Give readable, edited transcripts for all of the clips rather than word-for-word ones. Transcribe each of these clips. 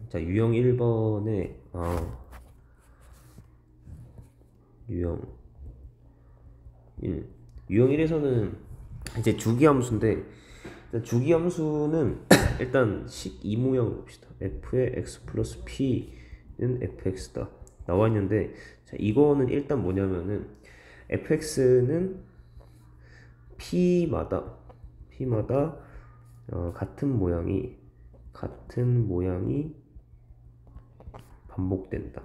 자, 유형 1번에 유형 1 유형 1에서는 이제 주기함수인데, 일단 주기함수는 일단 식 이 모양을 봅시다. f의 x 플러스 p는 fx다 나와 있는데, 자, 이거는 일단 뭐냐면은 fx는 p마다 같은 모양이 반복된다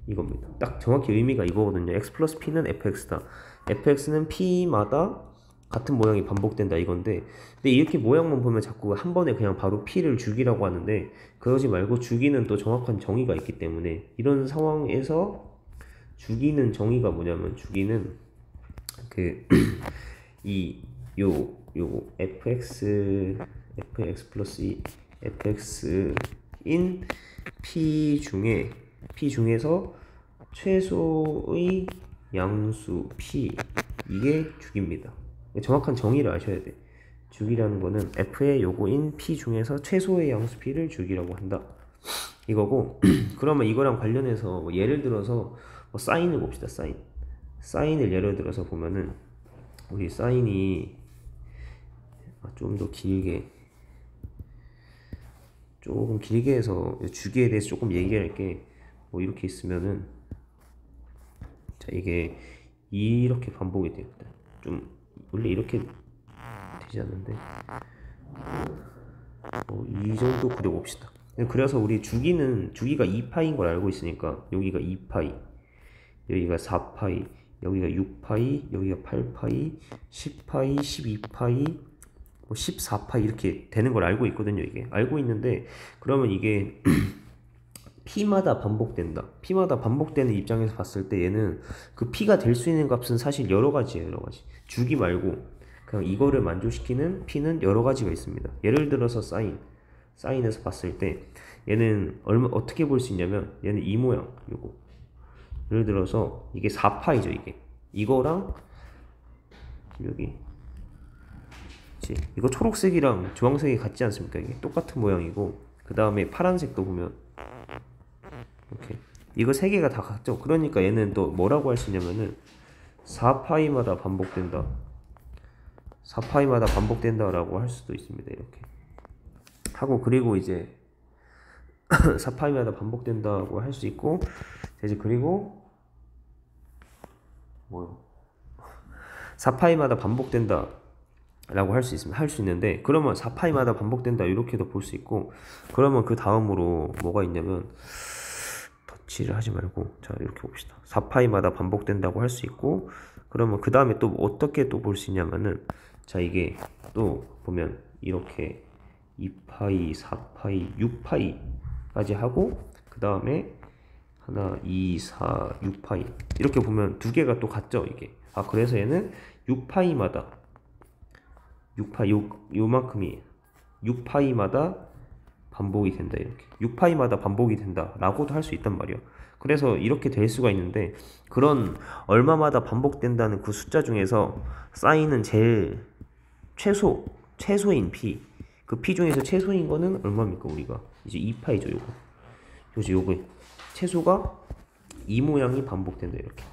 이겁니다. 딱 정확히 의미가 이거거든요. x 플러스 p는 fx다. fx는 p마다 같은 모양이 반복된다 이건데, 근데 이렇게 모양만 보면 자꾸 한 번에 그냥 바로 p를 주기라고 하는데, 그러지 말고 주기는 또 정확한 정의가 있기 때문에, 이런 상황에서 주기는 정의가 뭐냐면, 주기는 그 이 요거 fx 플러스 fx인 p 중에서 최소의 양수 p, 이게 주기입니다. 정확한 정의를 아셔야 돼. 주기라는 거는 f의 요거인 p 중에서 최소의 양수 p를 주기라고 한다 이거고. 그러면 이거랑 관련해서 뭐 예를 들어서 뭐 사인을 봅시다. 사인을 예를 들어서 보면은, 우리 사인이 좀 더 조금 길게 해서 주기에 대해서 조금 얘기할 게, 뭐 이렇게 있으면은, 자, 이게 이렇게 반복이 됩니다. 좀 원래 이렇게 되지 않는데, 이 정도 그려봅시다. 그래서 우리 주기가 2파인 걸 알고 있으니까, 여기가 2파이, 여기가 4파이, 여기가 6파이, 여기가 8파이, 10파이, 12파이, 뭐 14파이 이렇게 되는 걸 알고 있거든요. 이게 알고 있는데, 그러면 이게 p마다 반복된다. p마다 반복되는 입장에서 봤을 때 얘는 그 p가 될 수 있는 값은 사실 여러 가지예요. 여러 가지. 주기 말고 그냥 이거를 만족시키는 p는 여러 가지가 있습니다. 예를 들어서 사인에서 봤을 때 얘는 어떻게 볼 수 있냐면, 얘는 이 모양, 요거. 예를 들어서 이게 4파이죠. 이거랑 여기, 이거 초록색이랑 주황색이 같지 않습니까? 이게 똑같은 모양이고, 그 다음에 파란색도 보면 이렇게, 이거 세 개가 다 같죠. 그러니까 얘는 또 뭐라고 할 수 있냐면은 4파이마다 반복된다라고 할 수도 있습니다. 이렇게 하고, 그리고 이제 4파이마다 반복된다고 할 수 있고, 이제 그리고 뭐요? 4파이마다 반복된다 라고 할 수 있는데, 그러면 4파이마다 반복된다 이렇게도 볼 수 있고, 그러면 그 다음으로 뭐가 있냐면, 덧칠을 하지 말고, 자, 이렇게 봅시다. 4파이마다 반복된다고 할 수 있고, 그러면 그 다음에 또 어떻게 또 볼 수 있냐면은, 자, 이게 또 보면 이렇게 2파이, 4파이, 6파이까지 하고, 그 다음에 하나, 2, 4, 6파이 이렇게 보면 두 개가 또 같죠. 이게 그래서 얘는 6파이마다 6파이 요만큼이 6파이마다 반복이 된다. 이렇게 6파이마다 반복이 된다 라고도 할 수 있단 말이에요. 그래서 이렇게 될 수가 있는데, 그런 얼마마다 반복된다는 그 숫자 중에서 사인은 제일 최소인 p, 그 p 중에서 최소인 거는 얼마입니까? 우리가 이제 2파이죠. 요거 최소가 이 모양이 반복된다. 이렇게.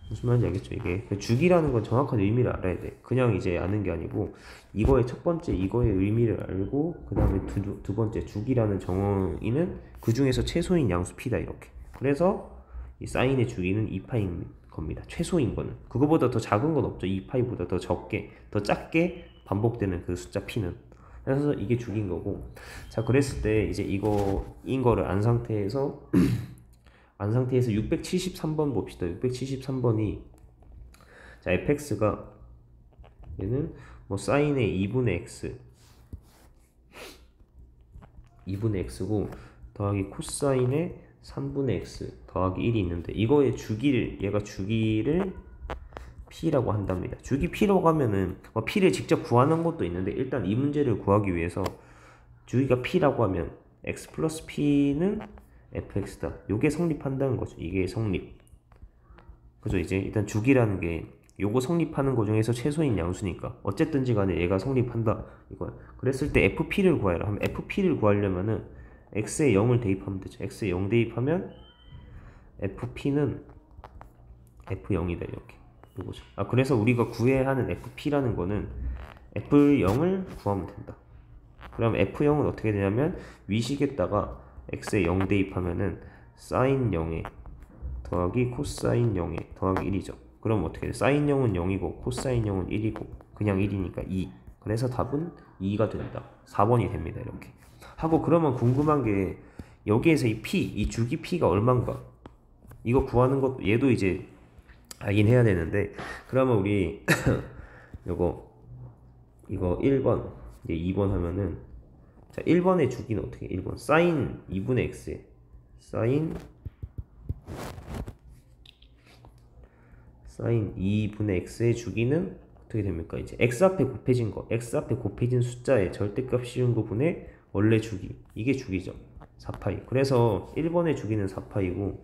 무슨 말인지 알겠죠? 이게 주기라는 건 정확한 의미를 알아야 돼. 그냥 이제 아는 게 아니고, 이거의 첫 번째 이거의 의미를 알고, 그 다음에 두 번째 주기라는 정의는 그 중에서 최소인 양수 p다. 이렇게. 그래서 이 사인의 주기는 2파인 겁니다. 최소인 거는. 그거보다 더 작은 건 없죠. 2파이보다 더 작게 반복되는 그 숫자 p는. 그래서 이게 주기인 거고. 자, 그랬을 때 이제 이거인 거를 안 상태에서 673번 봅시다. 673번이, 자, fx가 얘는 뭐 사인의 2분의 x고, 더하기 코사인의 3분의 x 더하기 1이 있는데, 이거의 얘가 주기를 p라고 한답니다. 주기 p라고 하면은 p를 직접 구하는 것도 있는데, 일단 이 문제를 구하기 위해서 주기가 p라고 하면 x 플러스 p는 fx다. 요게 성립한다는 거죠. 이게 성립. 그죠? 이제 일단 주기라는 게 요거 성립하는 거 중에서 최소인 양수니까 어쨌든지 간에 얘가 성립한다 이거야. 그랬을 때 FP를 구하라 하면 FP를 구하려면은 x에 0을 대입하면 되죠. x에 0 대입하면 FP는 F0이다 이렇게 요거죠. 그래서 우리가 구해야 하는 FP라는 거는 F0을 구하면 된다. 그럼 F0은 어떻게 되냐면 위식에다가 x에 0 대입하면은 사인 0에 더하기 코사인 0에 더하기 1이죠. 그럼 어떻게 돼? 사인 0은 0이고 코사인 0은 1이고 그냥 1이니까 2. 그래서 답은 2가 된다. 4번이 됩니다. 이렇게 하고 그러면 궁금한 게 여기에서 이 P, 이 주기 P가 얼만가 이거 구하는 것도 얘도 이제 알긴 해야 되는데 그러면 우리 이거 1번 이제 2번 하면은 자 1번의 주기는 어떻게 1번 사인 2분의 x에 사인 2분의 x의 주기는 어떻게 됩니까? 이제 x 앞에 곱해진 거, x 앞에 곱해진 숫자의 절대값 씌운 거분의 원래 주기, 이게 주기죠. 4파이. 그래서 1번의 주기는 4파이고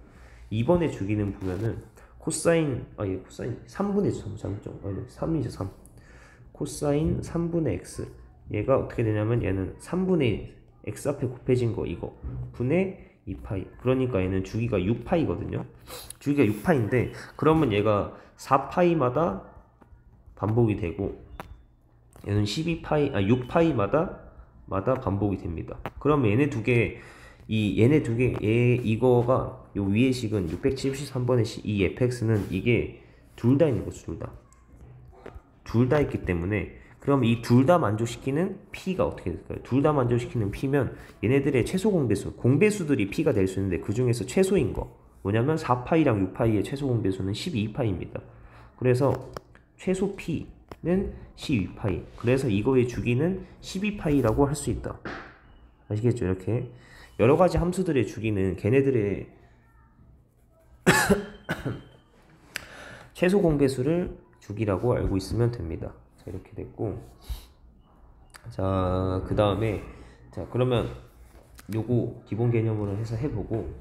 2번의 주기는 보면은 코사인, 얘 코사인 3분의 3, 잠깐, 3이죠 3. 코사인 3분의 x. 얘가 어떻게 되냐면 얘는 3분의 x 앞에 곱해진 거 이거 분의 2파이. 그러니까 얘는 주기가 6파이거든요. 주기가 6파인데 그러면 얘가 4파이마다 반복이 되고 얘는 6파이마다 반복이 됩니다. 그러면 얘네 두 개 이거가 요 위의 식은 673번의 식, 이 fx는 이게 둘 다 있는 거죠. 둘 다 있기 때문에 그럼 이 둘 다 만족시키는 p가 어떻게 될까요? 둘 다 만족시키는 p면 얘네들의 최소 공배수들이 p가 될 수 있는데 그 중에서 최소인 거 뭐냐면 4파이랑 6파이의 최소 공배수는 12파이입니다. 그래서 최소 p는 12파이. 그래서 이거의 주기는 12파이라고 할 수 있다. 아시겠죠? 이렇게 여러 가지 함수들의 주기는 걔네들의 최소 공배수를 주기라고 알고 있으면 됩니다. 자, 이렇게 됐고, 자, 그 다음에, 자, 그러면 요거 기본 개념으로 해서 해보고,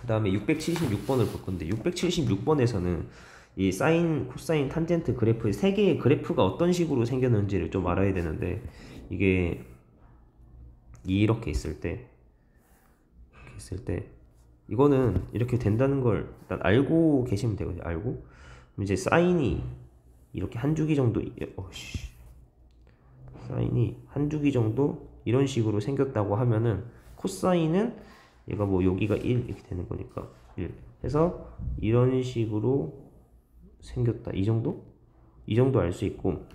그 다음에 676번을 볼 건데, 676번에서는 이 사인, 코사인, 탄젠트 그래프 세 개의 그래프가 어떤 식으로 생겼는지를 좀 알아야 되는데, 이게 이렇게 있을 때, 이거는 이렇게 된다는 걸 일단 알고 계시면 되거든요. 알고. 그럼 이제 사인이 이렇게 한 주기 정도, 사인이 한 주기 정도 이런 식으로 생겼다고 하면은 코사인은 얘가 뭐 여기가 1 이렇게 되는 거니까 1 해서 이런 식으로 생겼다. 이 정도 알 수 있고,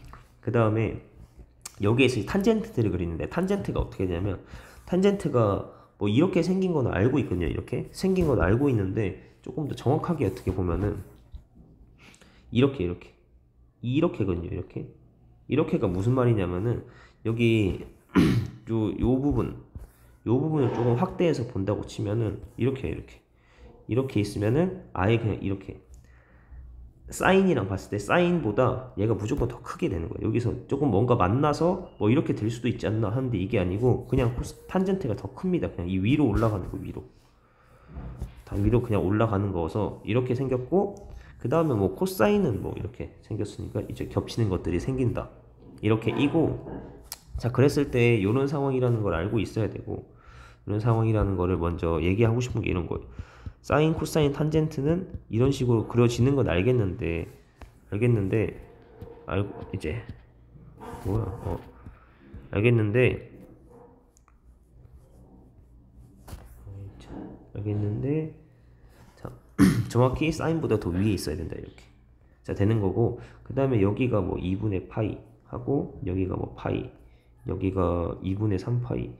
그 다음에 여기에서 탄젠트들을 그리는데 탄젠트가 어떻게 되냐면 탄젠트가 뭐 이렇게 생긴 건 알고 있거든요. 이렇게 생긴 건 알고 있는데 조금 더 정확하게 어떻게 보면은 이렇게거든요. 이렇게가 무슨 말이냐면은 여기 요 부분을 조금 확대해서 본다고 치면은 이렇게 있으면은 아예 그냥 이렇게 사인이랑 봤을 때 사인보다 얘가 무조건 더 크게 되는 거예요. 여기서 조금 뭔가 만나서 뭐 이렇게 될 수도 있지 않나 하는데 이게 아니고 그냥 탄젠트가 더 큽니다. 그냥 이 위로 올라가는 거 다 위로 그냥 올라가는 거여서 이렇게 생겼고, 그 다음에 뭐 코사인은 뭐 이렇게 생겼으니까 이제 겹치는 것들이 생긴다. 이렇게 이고, 자 그랬을 때 이런 상황이라는 걸 알고 있어야 되고, 이런 상황이라는 거를 먼저 얘기하고 싶은 게 이런 거예요. 사인, 코사인, 탄젠트는 이런 식으로 그려지는 건 알겠는데 알고 이제 알겠는데 자 정확히 사인보다 더 위에 있어야 된다. 이렇게 자 되는 거고, 그 다음에 여기가 뭐 2분의 파이 하고 여기가 뭐 파이, 여기가 2분의 3파이,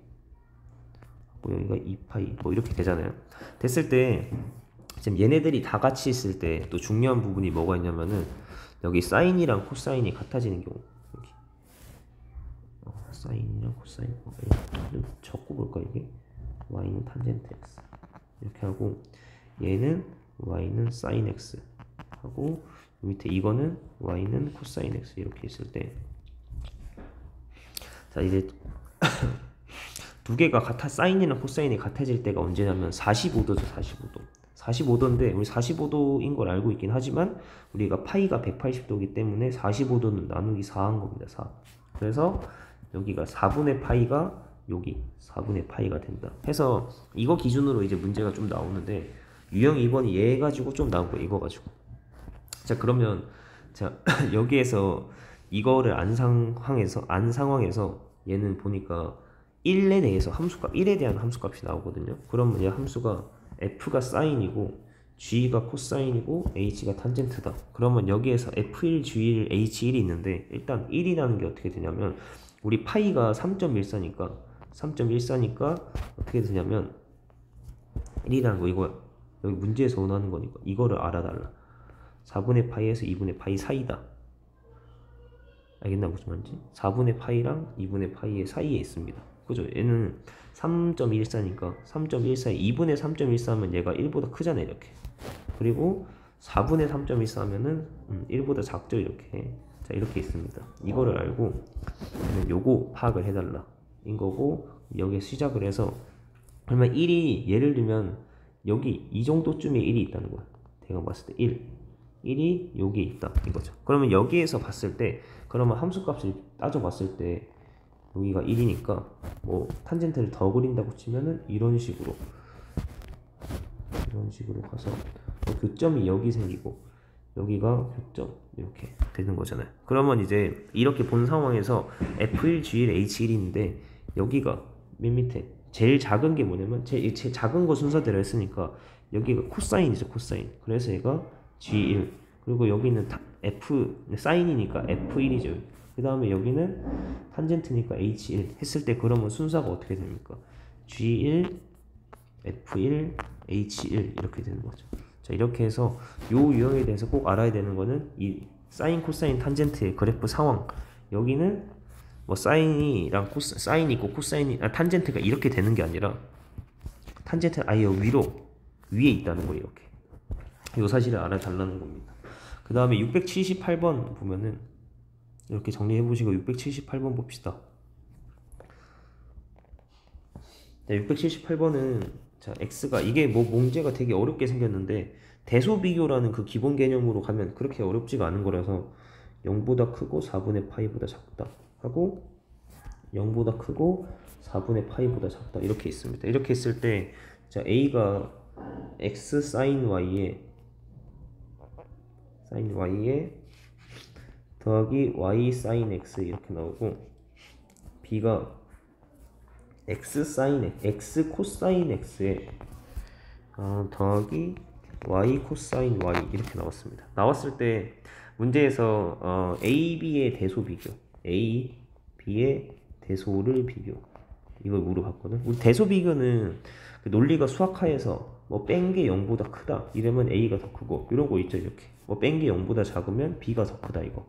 뭐 여기가 2파이 뭐 이렇게 되잖아요. 됐을 때 지금 얘네들이 다 같이 있을 때 또 중요한 부분이 뭐가 있냐면은 여기 사인이랑 코사인이 같아지는 경우, 여기 사인이랑 코사인 좀 적고 볼까. 이게 y는 탄젠트 x 이렇게 하고 얘는 y는 사인 x 하고 밑에 이거는 y는 코사인 x 이렇게 있을 때, 자 이제 두 개가 사인이랑 코사인이 같아질 때가 언제냐면 45도죠. 45도인데 우리 45도인 걸 알고 있긴 하지만 우리가 파이가 180도이기 때문에 45도는 나누기 4한 겁니다. 4. 그래서 여기가 4분의 파이가 여기 4분의 파이가 된다. 해서 이거 기준으로 이제 문제가 좀 나오는데 유형 2번이 얘 가지고 좀 나온 거예요. 이거 가지고. 자 그러면 자 여기에서 이거를 안 상황에서 얘는 보니까 1에 대해서 함수값 1에 대한 함수값이 나오거든요. 그러면 얘 함수가 f가 사인이고 g가 코사인이고 h가 탄젠트다. 그러면 여기에서 f1, g1, h1이 있는데 일단 1이라는 게 어떻게 되냐면 우리 파이가 3.14니까 어떻게 되냐면 1이라는 거 이거 여기 문제에서 원하는 거니까 이거를 알아달라. 4분의 파이에서 2분의 파이 사이다. 알겠나 무슨 말인지? 4분의 파이랑 2분의 파이의 사이에 있습니다. 그죠? 얘는 3.14니까 3.14에 2분의 3.14하면 얘가 1보다 크잖아 이렇게. 그리고 4분의 3.14 하면은 1보다 작죠 이렇게. 자 이렇게 있습니다. 이거를 알고 요거 파악을 해달라 인 거고 여기에 시작을 해서 그러면 1이 예를 들면 여기 이 정도쯤에 1이 있다는 거야. 대강 봤을 때 1이 여기 있다 이거죠. 그러면 여기에서 봤을 때 그러면 함수값을 따져봤을 때 여기가 1이니까 뭐 탄젠트를 더 그린다고 치면은 이런 식으로 가서 교점이 여기 생기고 여기가 교점 이렇게 되는 거잖아요. 그러면 이제 이렇게 본 상황에서 F1, G1, H1인데 여기가 맨 밑에 제일 작은 게 뭐냐면 제일 작은 거 순서대로 했으니까 여기가 코사인이죠 코사인. 그래서 얘가 G1 그리고 여기는 F 사인이니까 F1이죠. 그 다음에 여기는 탄젠트니까 H1 했을 때 그러면 순서가 어떻게 됩니까? G1, F1, H1 이렇게 되는 거죠. 자 이렇게 해서 요 유형에 대해서 꼭 알아야 되는 거는 이 사인, 코사인, 탄젠트의 그래프 상황. 여기는 뭐 사인이랑 사인이 있고 코사인이 탄젠트가 이렇게 되는 게 아니라 탄젠트는 아예 위에 있다는 거예요. 이렇게 요 사실을 알아달라는 겁니다. 그 다음에 678번 보면은 이렇게 정리해 보시고 678번 봅시다. 자, 678번은 자, x가 이게 뭐 문제가 되게 어렵게 생겼는데 대소비교라는 그 기본 개념으로 가면 그렇게 어렵지가 않은 거라서 0보다 크고 4분의 파이보다 작다 하고 0보다 크고 4분의 파이보다 작다 이렇게 있습니다. 이렇게 했을 때 자, a가 x sin y에 더하기 y sin x 이렇게 나오고 b가 x 코사인 x에 더하기 y 코사인 y 이렇게 나왔습니다. 나왔을 때 문제에서 a, b의 대소 비교 a, b의 대소를 비교 이걸 물어봤거든. 우리 대소 비교는 그 논리가 수학하에서 뭐 뺀 게 0보다 크다 이러면 a가 더 크고 이런 거 있죠. 이렇게 뭐 뺀 게 0보다 작으면 b가 더 크다 이거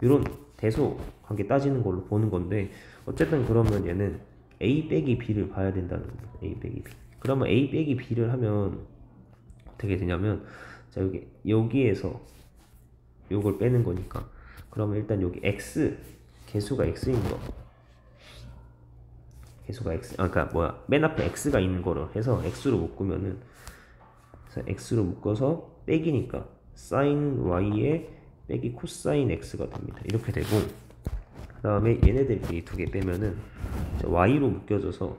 이런 대소 관계 따지는 걸로 보는 건데 어쨌든 그러면 얘는 a 빼기 b를 봐야 된다는 거예요. a 빼기 b. 그러면 a 빼기 b를 하면 어떻게 되냐면 자 여기에서 요걸 빼는 거니까 그러면 일단 여기 x 개수가 x인 거 개수가 x 그러니까 뭐야 맨 앞에 x가 있는 거로 해서 x로 묶으면은 x로 묶어서 빼기니까 sin y에 빼기 코사인 x가 됩니다. 이렇게 되고 그 다음에 얘네들끼리 두 개 빼면은 y로 묶여져서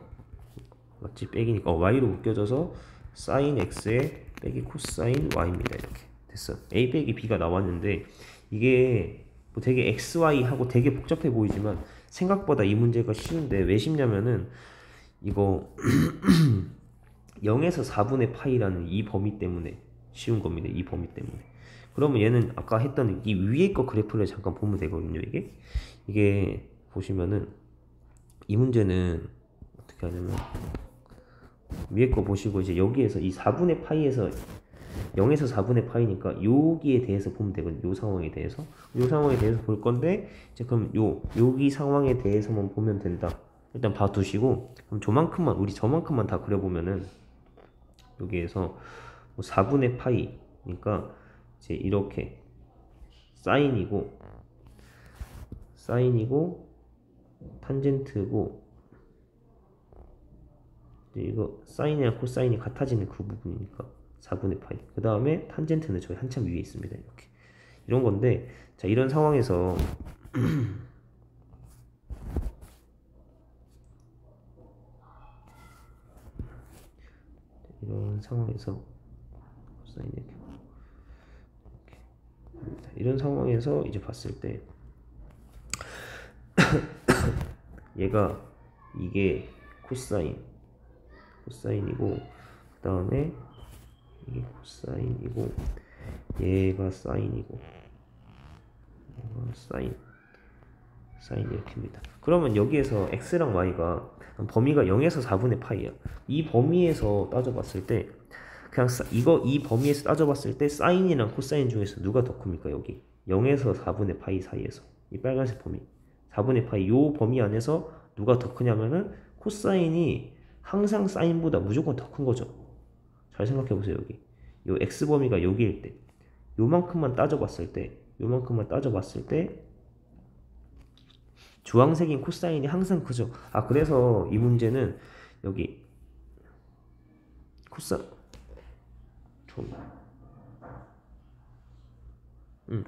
맞지 빼기니까 y로 묶여져서 sin x에 빼기 코사인 y입니다. 이렇게 됐어. a 빼기 b가 나왔는데 이게 뭐 되게 xy 하고 되게 복잡해 보이지만 생각보다 이 문제가 쉬운데 왜 쉽냐면은 이거 0에서 4분의 파이라는 이 범위 때문에 쉬운 겁니다. 이 범위 때문에. 그러면 얘는 아까 했던 이 위에 거 그래프를 잠깐 보면 되거든요. 이게 보시면은 이 문제는 어떻게 하냐면 위에 거 보시고 이제 여기에서 이 4분의 파이에서 0에서 4분의 파이니까 여기에 대해서 보면 되거든요. 요 상황에 대해서 볼 건데 이제 그럼 여기 상황에 대해서만 보면 된다. 일단 봐두시고 그럼 저만큼만 다 그려보면은 여기에서 뭐 4분의 파이니까 이제 이렇게 사인이고 탄젠트고 이거 사인이랑 코사인이 같아지는 그 부분이니까 4분의 파이. 그 다음에 탄젠트는 저희 한참 위에 있습니다. 이렇게. 이런 건데, 자, 이런 상황에서, 코사인 이렇게. 이런 상황에서 이제 봤을 때, 얘가, 이게 코사인이고, 그 다음에, 이게 코사인이고, 얘가 사인이고, 사인 이렇게입니다. 그러면 여기에서 x랑 y가 범위가 0에서 4분의 파이야. 이 범위에서 따져봤을 때 그냥 이 범위에서 따져봤을 때 사인이랑 코사인 중에서 누가 더 큽니까? 여기 0에서 4분의 파이 사이에서 이 빨간색 범위 4분의 파이 요 범위 안에서 누가 더 크냐면은 코사인이 항상 사인보다 무조건 더 큰 거죠. 잘 생각해 보세요. 여기 요 x 범위가 여기일 때 요만큼만 따져봤을 때 주황색인 코사인이 항상 크죠. 아, 그래서 이 문제는 여기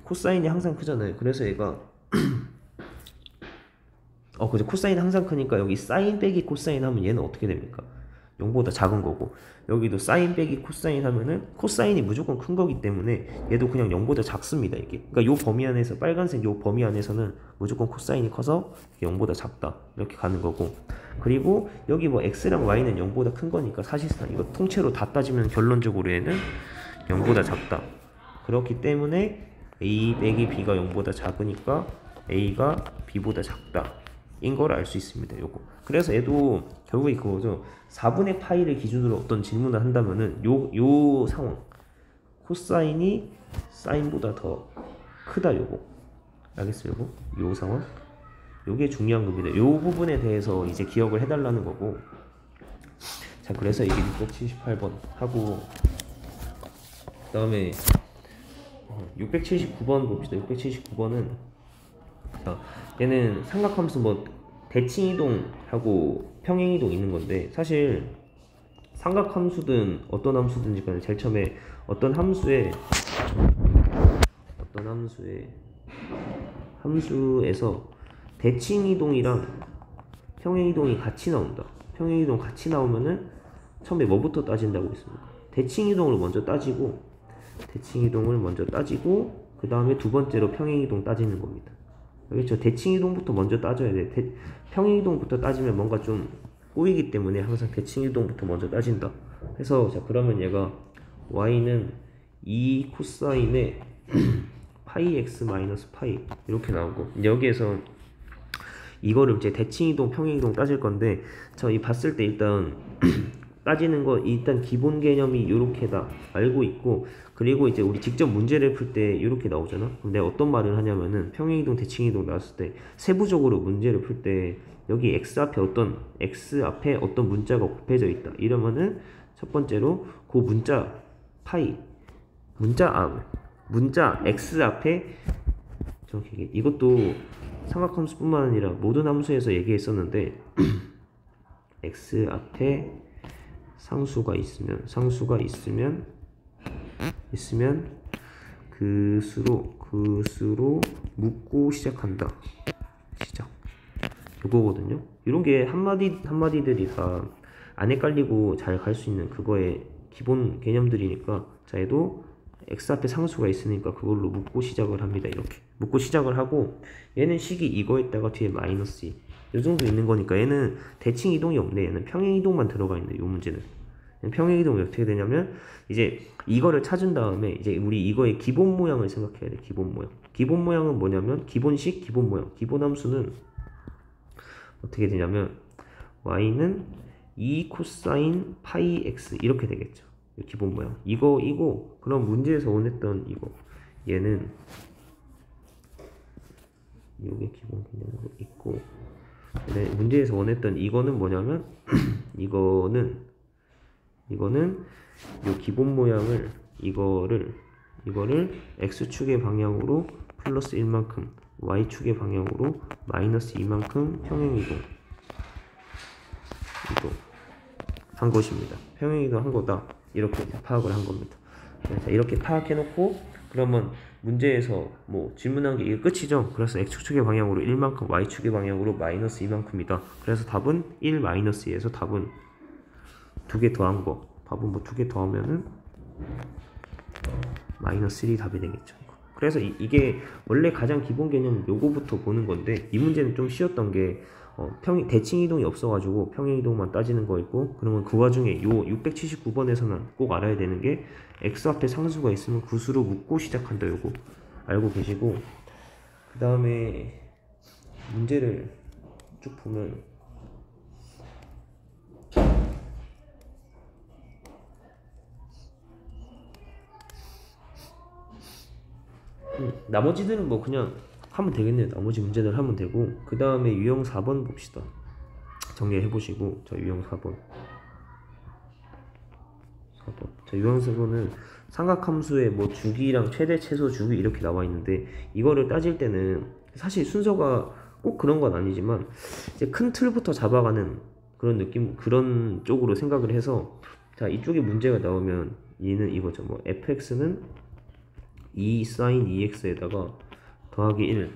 코사인이 항상 크잖아요. 그래서 얘가 그죠. 코사인 항상 크니까 여기 사인 빼기 코사인 하면 얘는 어떻게 됩니까? 0보다 작은 거고, 여기도 사인 빼기 코사인 하면은 코사인이 무조건 큰 거기 때문에 얘도 그냥 0보다 작습니다. 이게. 그러니까 요 범위 안에서 빨간색 요 범위 안에서는 무조건 코사인이 커서 0보다 작다 이렇게 가는 거고, 그리고 여기 뭐 x랑 y는 0보다 큰 거니까 사실상 이거 통째로 다 따지면 결론적으로 얘는 0보다 작다. 그렇기 때문에 a 빼기 b가 0보다 작으니까 a가 b보다 작다 인 걸 알 수 있습니다. 요거. 그래서 얘도 결국에 그거죠. 4분의 파이를 기준으로 어떤 질문을 한다면은 요 상황 코사인이 사인보다 더 크다 요거. 알겠어요? 요 상황. 요게 중요한 겁니다. 요 부분에 대해서 이제 기억을 해달라는 거고. 자, 그래서 이게 678번 하고, 그 다음에 679번 봅시다. 679번은 자, 얘는 삼각함수 뭐 대칭이동하고 평행이동 있는 건데, 사실 삼각함수든 어떤 함수든지 간에 제일 처음에 어떤 함수에서 대칭이동이랑 평행이동이 같이 나온다. 평행이동 같이 나오면은 처음에 뭐부터 따진다고 했습니까? 대칭이동을 먼저 따지고 그 다음에 두 번째로 평행이동 따지는 겁니다. 그렇죠. 대칭이동부터 먼저 따져야 돼. 평행이동부터 따지면 뭔가 좀 꼬이기 때문에 항상 대칭이동부터 먼저 따진다. 그래서 자, 그러면 얘가 y는 2 코사인의 파이 x 마이너스 파이 이렇게 나오고, 여기에서 이거를 이제 대칭이동 평행이동 따질 건데, 저 이 봤을 때 일단 따지는 거 일단 기본 개념이 이렇게다 알고 있고, 그리고 이제 우리 직접 문제를 풀 때 이렇게 나오잖아. 그럼 내가 어떤 말을 하냐면은 평행이동 대칭이동 나왔을 때 세부적으로 문제를 풀 때 여기 x 앞에 어떤 문자가 곱해져 있다 이러면은 첫 번째로 그 문자 x 앞에 정확히 이것도 삼각함수뿐만 아니라 모든 함수에서 얘기했었는데 x 앞에 상수가 있으면 그 수로 묻고 시작한다. 이거거든요. 이런 게 한마디들이 다 안 헷갈리고 잘 갈 수 있는 그거의 기본 개념들이니까, 자, 얘도 x 앞에 상수가 있으니까 그걸로 묻고 시작을 합니다. 이렇게 묻고 시작을 하고, 얘는 식이 이거에다가 뒤에 마이너스 2 이 정도 있는 거니까 얘는 대칭 이동이 없네. 얘는 평행 이동만 들어가 있네. 이 문제는 평행 이동이 어떻게 되냐면, 이제 이거를 찾은 다음에 이제 우리 이거의 기본 모양을 생각해야 돼. 기본 모양은 뭐냐면 기본식, 기본 모양. 기본 함수는 어떻게 되냐면 y는 2 코사인 파이 x 이렇게 되겠죠. 기본 모양. 이거 그럼 문제에서 원했던 이거. 얘는 이게 기본 개념으로 있고, 문제에서 원했던 이거는 뭐냐면 이거는 이 기본 모양을 이거를 x축의 방향으로 플러스 1만큼, y축의 방향으로 마이너스 2만큼 평행이동 한 것입니다. 평행이동 한 거다. 이렇게 파악을 한 겁니다. 자, 이렇게 파악해 놓고 그러면 문제에서 뭐 질문한 게 이게 끝이죠. 그래서 x축의 방향으로 1만큼, y축의 방향으로 마이너스 2만큼이다. 그래서 답은 1 마이너스 2에서 답은 2개 더한 거. 답은 뭐 2개 더하면은 마이너스 1이 답이 되겠죠. 그래서 이게 원래 가장 기본 개념은 요거부터 보는 건데 이 문제는 좀 쉬웠던 게 대칭 이동이 없어가지고 평행 이동만 따지는 거였고, 그러면 그 와중에 요 679번에서는 꼭 알아야 되는 게 x 앞에 상수가 있으면 그 수로 묶고 시작한다. 요거 알고 계시고, 그 다음에 문제를 쭉 보면 나머지들은 뭐 그냥 하면 되겠네요. 나머지 문제들 하면 되고, 그 다음에 유형 4번 봅시다. 정리해 보시고, 자 유형 4번. 자 유형 4번은 삼각함수의 뭐 주기랑 최대 최소 주기 이렇게 나와 있는데, 이거를 따질 때는 사실 순서가 꼭 그런 건 아니지만 이제 큰 틀부터 잡아가는 그런 느낌, 그런 쪽으로 생각을 해서, 자 이쪽에 문제가 나오면 얘는 이거죠. 뭐 fx는 2 sin 2x에다가 더하기 1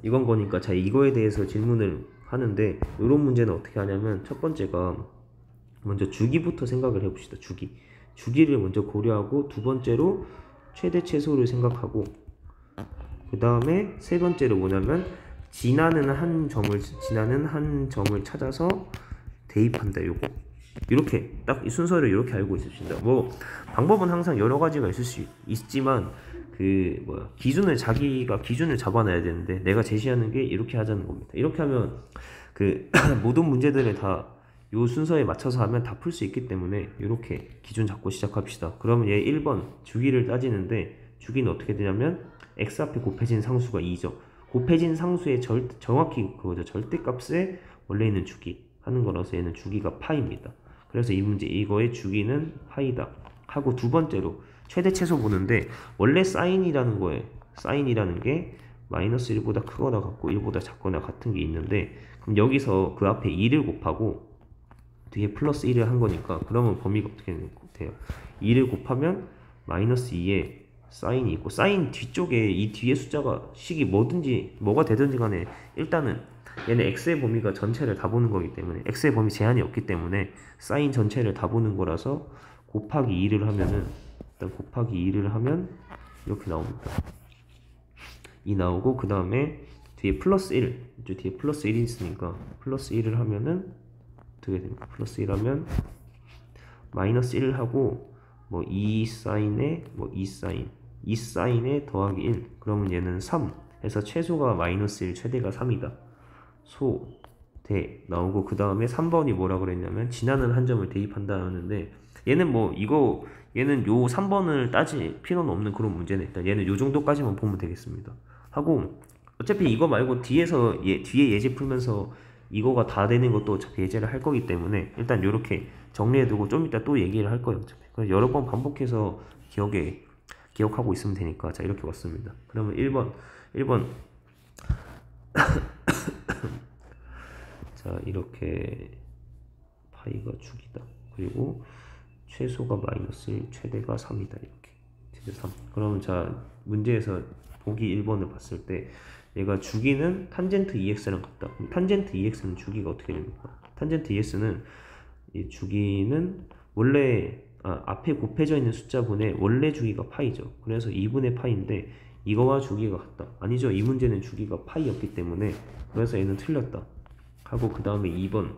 이건 거니까, 자 이거에 대해서 질문을 하는데, 이런 문제는 어떻게 하냐면 첫 번째가 먼저 주기부터 생각을 해봅시다. 주기를 먼저 고려하고, 두 번째로 최대 최소를 생각하고, 그 다음에 세 번째로 뭐냐면 지나는 한 점을 찾아서 대입한다. 요거 이렇게 딱 이 순서를 이렇게 알고 있으십니다. 뭐 방법은 항상 여러 가지가 있을 수 있지만 자기가 기준을 잡아놔야 되는데, 내가 제시하는 게 이렇게 하자는 겁니다. 이렇게 하면 그 모든 문제들을 다 요 순서에 맞춰서 하면 다 풀 수 있기 때문에 이렇게 기준 잡고 시작합시다. 그러면 얘 1번 주기를 따지는데, 주기는 어떻게 되냐면 x 앞에 곱해진 상수가 2죠. 곱해진 상수의 정확히 그거죠. 절대값에 원래 있는 주기 하는 거라서 얘는 주기가 파입니다. 그래서 이 문제 이거의 주기는 파이다 하고, 두 번째로 최대 최소 보는데, 원래 사인이라는 게 마이너스 1보다 크거나 같고 1보다 작거나 같은 게 있는데, 그럼 여기서 그 앞에 2를 곱하고 뒤에 플러스 1을 한 거니까, 그러면 범위가 어떻게 돼요? 2를 곱하면 마이너스 2에 사인이 있고, 사인 뒤쪽에 이 뒤에 숫자가 식이 뭐가 되든지 간에 일단은 얘는 x의 범위가 전체를 다 보는 거기 때문에, x의 범위 제한이 없기 때문에 사인 전체를 다 보는 거라서 곱하기 2를 하면은, 일단 곱하기 2를 하면 이렇게 나옵니다. 2 나오고, 그 다음에 뒤에 플러스 1, 뒤에 플러스 1이 있으니까 플러스 1을 하면은 어떻게 됩니까? 플러스 1 하면 마이너스 1을 하고, 뭐 2 사인에 뭐 2 사인에 더하기 1, 그러면 얘는 3 해서 최소가 마이너스 1, 최대가 3이다. 대 나오고, 그 다음에 3번이 뭐라 그랬냐면 지나는 한 점을 대입한다 하는데, 얘는 얘는 요 3번을 따질 필요는 없는 그런 문제네. 일단 얘는 요 정도까지만 보면 되겠습니다. 하고, 어차피 이거 말고 뒤에 예제 풀면서 이거가 다 되는 것도 어차피 예제를 할 거기 때문에 일단 요렇게 정리해두고 좀 이따 또 얘기를 할 거예요. 어차피. 그래서 여러 번 반복해서 기억하고 있으면 되니까. 자 이렇게 왔습니다. 그러면 1번 자 이렇게 파이가 주기다. 그리고 최소가 마이너스 1, 최대가 3이다. 이렇게 최대 3. 그러면 자 문제에서 보기 1번을 봤을 때 얘가 주기는 탄젠트 2x랑 같다. 그럼 탄젠트 2x는 주기가 어떻게 됩니까? 탄젠트 2x는 이 주기는 원래 앞에 곱해져 있는 숫자분의 원래 주기가 파이죠. 그래서 2분의 파이인데 이거와 주기가 같다. 아니죠. 이 문제는 주기가 파이였기 때문에, 그래서 얘는 틀렸다. 하고, 그 다음에 2번이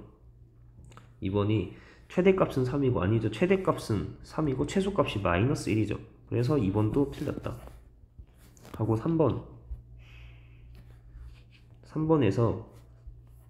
최대값은 3이고, 아니죠. 최대값은 3이고 최소값이 마이너스 1이죠. 그래서 2번도 틀렸다. 하고 3번에서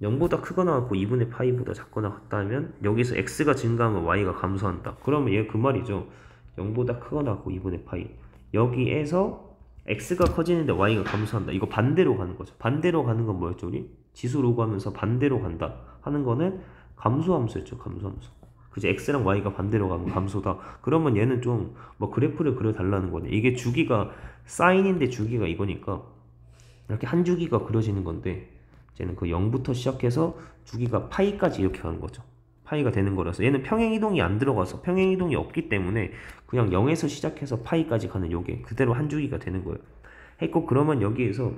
0보다 크거나 같고 2분의 파이보다 작거나 같다 하면, 여기서 x가 증가하면 y가 감소한다. 그러면 얘 그 말이죠. 0보다 크거나 같고 2분의 파이. 여기에서 x가 커지는데 y가 감소한다. 이거 반대로 가는 거죠. 반대로 가는 건 뭐였죠? 우리 지수로 가면서 반대로 간다 하는 거는 감소함수였죠. 감소함수. 그죠? x랑 y가 반대로 가면 감소다. 그러면 얘는 좀 뭐 그래프를 그려달라는 거네. 이게 주기가 사인인데 주기가 이거니까 이렇게 한 주기가 그려지는 건데, 이제는 그 0부터 시작해서 주기가 파이까지 이렇게 가는 거죠. 파이가 되는 거라서 얘는 평행이동이 안 들어가서 평행이동이 없기 때문에 그냥 0에서 시작해서 파이까지 가는 요게 그대로 한 주기가 되는 거예요. 했고 그러면 여기에서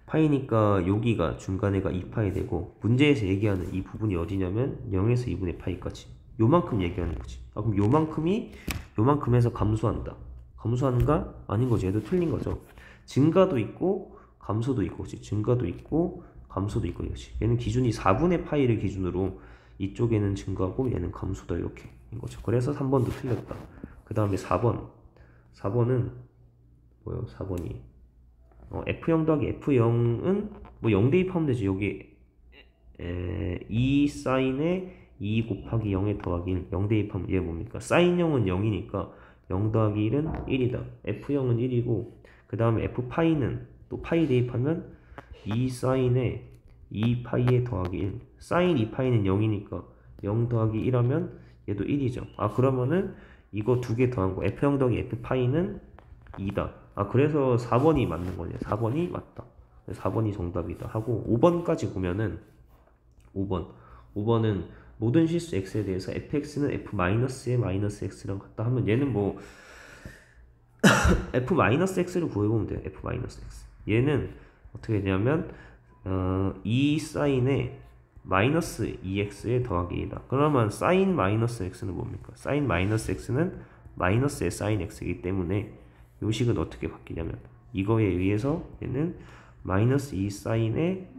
파이니까 여기가 중간에가 2파이 되고 문제에서 얘기하는 이 부분이 어디냐면 0에서 2분의 파이까지 요만큼 얘기하는 거지. 아, 그럼 요만큼이 요만큼에서 감소한다. 감소하는가? 아닌 거지. 얘도 틀린 거죠. 증가도 있고 감소도 있고 그치? 증가도 있고 감소도 있고 이거지. 얘는 기준이 4분의 파이를 기준으로 이쪽에는 증가고 얘는 감소다 이렇게 인 거죠. 그래서 3번도 틀렸다. 그 다음에 4번은 뭐요? 4번이 F0 더하기 F0은 뭐 0 대입하면 되지. 여기 2 사인에 2 곱하기 0에 더하기 1 0 대입하면 얘 뭡니까? 사인 0은 0이니까 0 더하기 1은 1이다. F0은 1이고 그 다음에 F파이는 또 파이 대입하면 2 사인에 2 파이에 더하기 1 사인 2파이는 0이니까 0 더하기 1 하면 얘도 1이죠. 아 그러면은 이거 두 개 더한 거 F0 더하기 F파이는 2다. 아 그래서 4번이 맞는 거네. 4번이 맞다. 4번이 정답이다 하고 5번까지 보면은 5번은 모든 실수 x에 대해서 fx는 f-의 마이너스 x랑 같다 하면 얘는 뭐 f-x를 구해보면 돼요. f-x 얘는 어떻게 되냐면 2 사인에 마이너스 2x에 더하기 2다. 그러면 사인 마이너스 x는 뭡니까? 사인 마이너스 x는 마이너스의 사인 x이기 때문에 요식은 어떻게 바뀌냐면 이거에 의해서 얘는 마이너스 2 사인의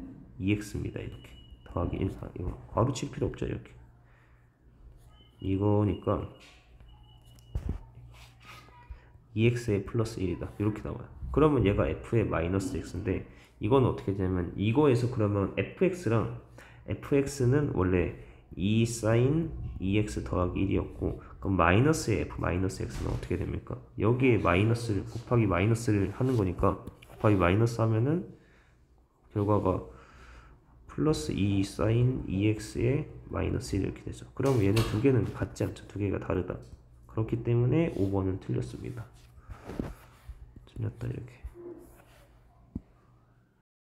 2x입니다. 이렇게 더하기 1 이거 바로 칠 필요 없죠. 이렇게 이거니까 2x에 플러스 1이다. 이렇게 나와요. 그러면 얘가 f의 마이너스 x인데 이건 어떻게 되냐면 이거에서 그러면 fx는 원래 2 사인 2x 더하기 1이었고 그럼 마이너스의 f 마이너스 x는 어떻게 됩니까? 여기에 마이너스를 곱하기 마이너스를 하는 거니까 곱하기 마이너스 하면은 결과가 플러스 2 사인 2x의 마이너스 1 이렇게 되죠. 그럼 얘는 두 개는 같지 않죠. 두 개가 다르다. 그렇기 때문에 5번은 틀렸습니다. 틀렸다 이렇게.